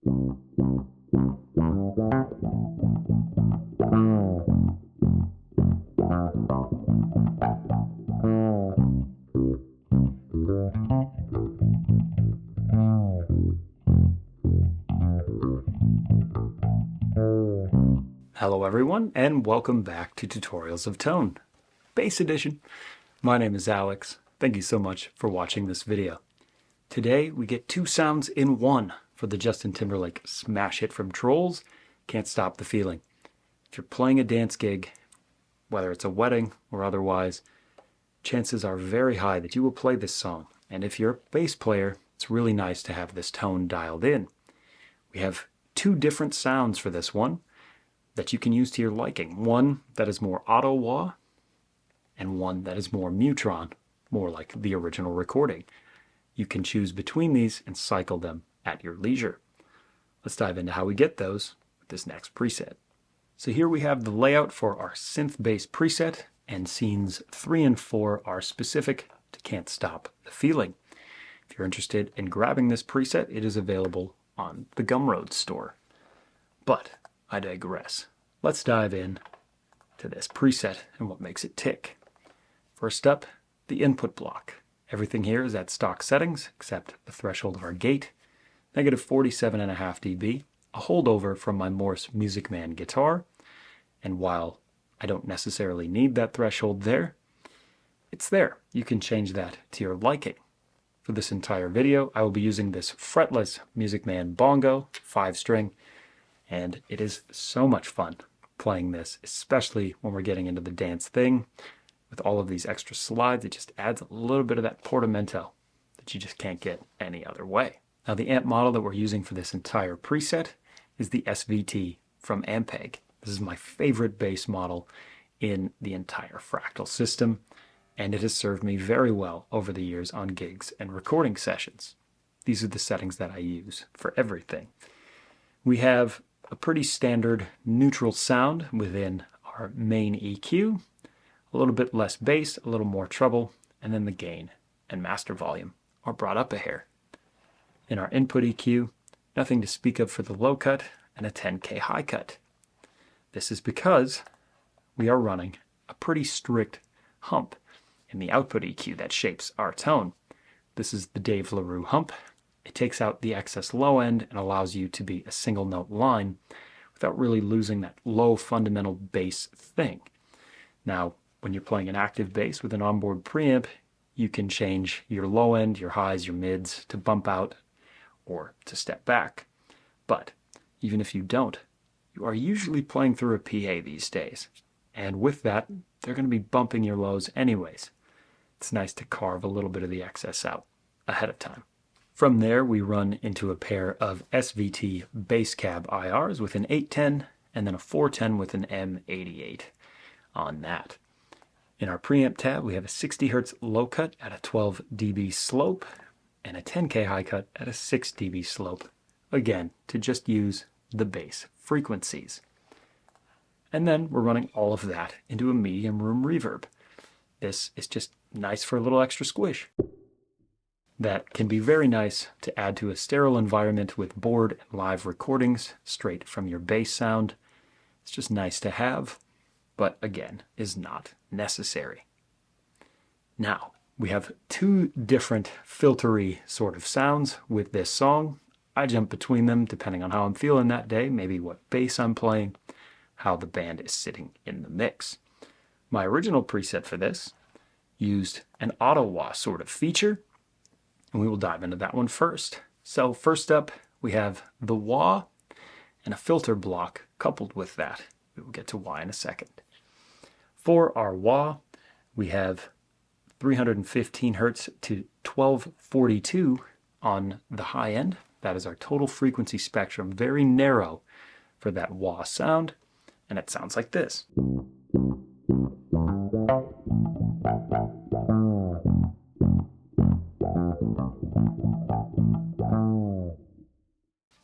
Hello everyone, and welcome back to Tutorials of Tone, Bass Edition. My name is Alex. Thank you so much for watching this video. Today we get two sounds in one for the Justin Timberlake smash hit from Trolls, Can't Stop the Feeling. If you're playing a dance gig, whether it's a wedding or otherwise, chances are very high that you will play this song. And if you're a bass player, it's really nice to have this tone dialed in. We have two different sounds for this one that you can use to your liking. One that is more auto-wah, and one that is more MuTron, more like the original recording. You can choose between these and cycle them at your leisure. Let's dive into how we get those with this next preset. So here we have the layout for our synth bass preset, and scenes 3 and 4 are specific to Can't Stop the Feeling. If you're interested in grabbing this preset, it is available on the Gumroad store. But I digress. Let's dive in to this preset and what makes it tick. First up, the input block. Everything here is at stock settings except the threshold of our gate, negative 47.5 dB, a holdover from my Morse Music Man guitar. And while I don't necessarily need that threshold there, it's there. You can change that to your liking. For this entire video, I will be using this fretless Music Man Bongo 5-string, and it is so much fun playing this, especially when we're getting into the dance thing. With all of these extra slides, it just adds a little bit of that portamento that you just can't get any other way. Now the amp model that we're using for this entire preset is the SVT from Ampeg. This is my favorite bass model in the entire Fractal system, and it has served me very well over the years on gigs and recording sessions. These are the settings that I use for everything. We have a pretty standard neutral sound within our main EQ, a little bit less bass, a little more treble, and then the gain and master volume are brought up a hair. In our input EQ, nothing to speak of for the low cut and a 10K high cut. This is because we are running a pretty strict hump in the output EQ that shapes our tone. This is the Dave LaRue hump. It takes out the excess low end and allows you to be a single note line without really losing that low fundamental bass thing. Now, when you're playing an active bass with an onboard preamp, you can change your low end, your highs, your mids to bump out or to step back. But even if you don't, you are usually playing through a PA these days. And with that, they're going to be bumping your lows anyways. It's nice to carve a little bit of the excess out ahead of time. From there, we run into a pair of SVT bass cab IRs with an 810 and then a 410 with an M88 on that. In our preamp tab, we have a 60 Hz low cut at a 12 dB slope and a 10K high cut at a 6 dB slope, again, to just use the bass frequencies. And then we're running all of that into a medium room reverb. This is just nice for a little extra squish. That can be very nice to add to a sterile environment with board and live recordings straight from your bass sound. It's just nice to have, but again, is not necessary. Now, we have two different filtery sort of sounds with this song. I jump between them depending on how I'm feeling that day, maybe what bass I'm playing, how the band is sitting in the mix. My original preset for this used an auto-wah sort of feature, and we will dive into that one first. So first up, we have the wah and a filter block coupled with that. We will get to wah in a second. For our wah, we have 315 Hz to 1242 on the high end. That is our total frequency spectrum, very narrow for that wah sound, and it sounds like this.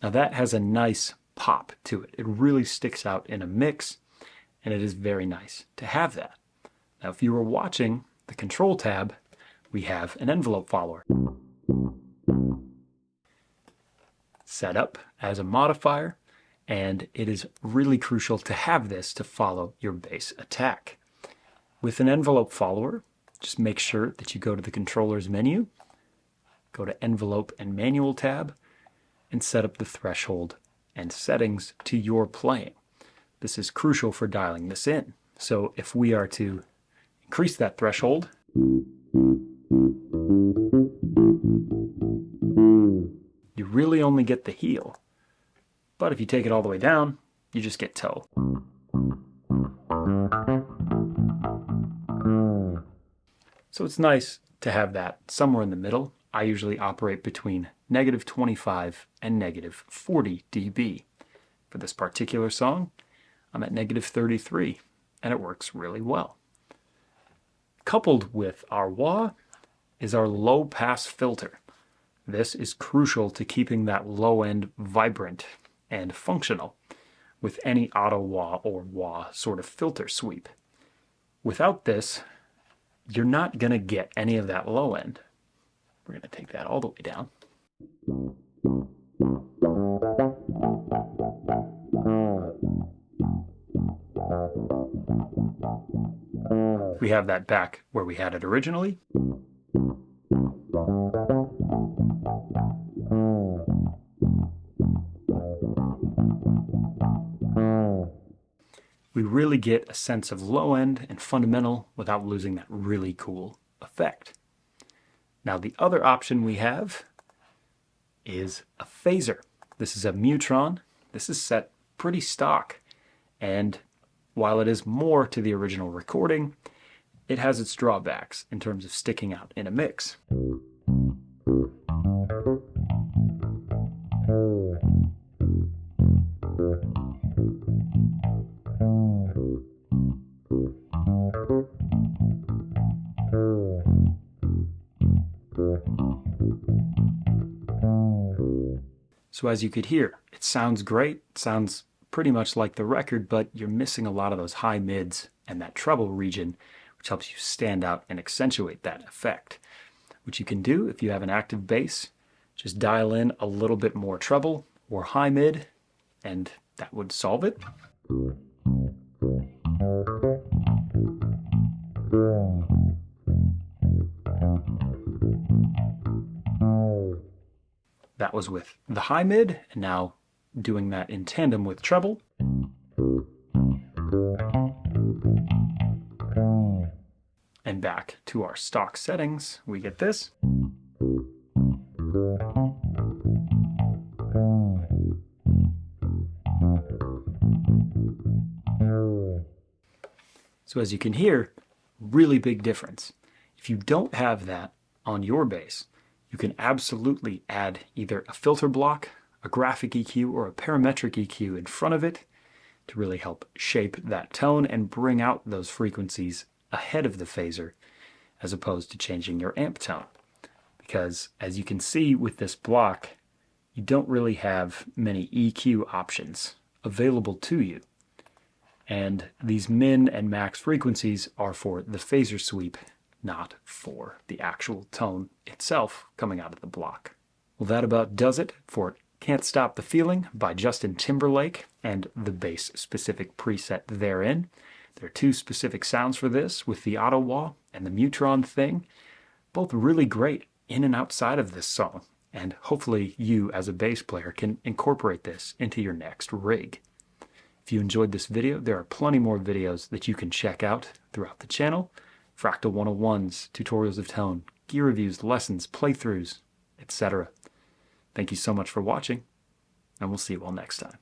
Now that has a nice pop to it. It really sticks out in a mix, and it is very nice to have that. Now if you were watching the control tab, we have an envelope follower. set up as a modifier, and it is really crucial to have this to follow your bass attack. With an envelope follower, just make sure that you go to the controller's menu, go to envelope and manual tab, and set up the threshold and settings to your playing. This is crucial for dialing this in. So if we are to increase that threshold, you really only get the heel. But if you take it all the way down, you just get toe. So it's nice to have that somewhere in the middle. I usually operate between -25 and -40 dB. For this particular song, I'm at -33, and it works really well. Coupled with our wah is our low pass filter. This is crucial to keeping that low end vibrant and functional with any auto wah or wah sort of filter sweep. Without this, you're not going to get any of that low end. We're going to take that all the way down. We have that back where we had it originally. We really get a sense of low end and fundamental without losing that really cool effect. Now the other option we have is a phaser. This is a MuTron. This is set pretty stock, and while it is more to the original recording, it has its drawbacks in terms of sticking out in a mix. So as you could hear, it sounds great, it sounds pretty much like the record, but you're missing a lot of those high mids and that treble region, which helps you stand out and accentuate that effect. Which you can do if you have an active bass, just dial in a little bit more treble or high mid, and that would solve it. That was with the high mid, and now doing that in tandem with treble. And back to our stock settings, we get this. So as you can hear, really big difference. If you don't have that on your bass, you can absolutely add either a filter block, a graphic EQ, or a parametric EQ in front of it to really help shape that tone and bring out those frequencies ahead of the phaser, as opposed to changing your amp tone. Because as you can see with this block, you don't really have many EQ options available to you. And these min and max frequencies are for the phaser sweep, not for the actual tone itself coming out of the block. Well, that about does it for Can't Stop the Feeling by Justin Timberlake and the bass-specific preset therein. There are two specific sounds for this, with the auto wah and the MuTron thing, both really great in and outside of this song, and hopefully you as a bass player can incorporate this into your next rig. If you enjoyed this video, there are plenty more videos that you can check out throughout the channel. Fractal 101s, tutorials of tone, gear reviews, lessons, playthroughs, etc. Thank you so much for watching, and we'll see you all next time.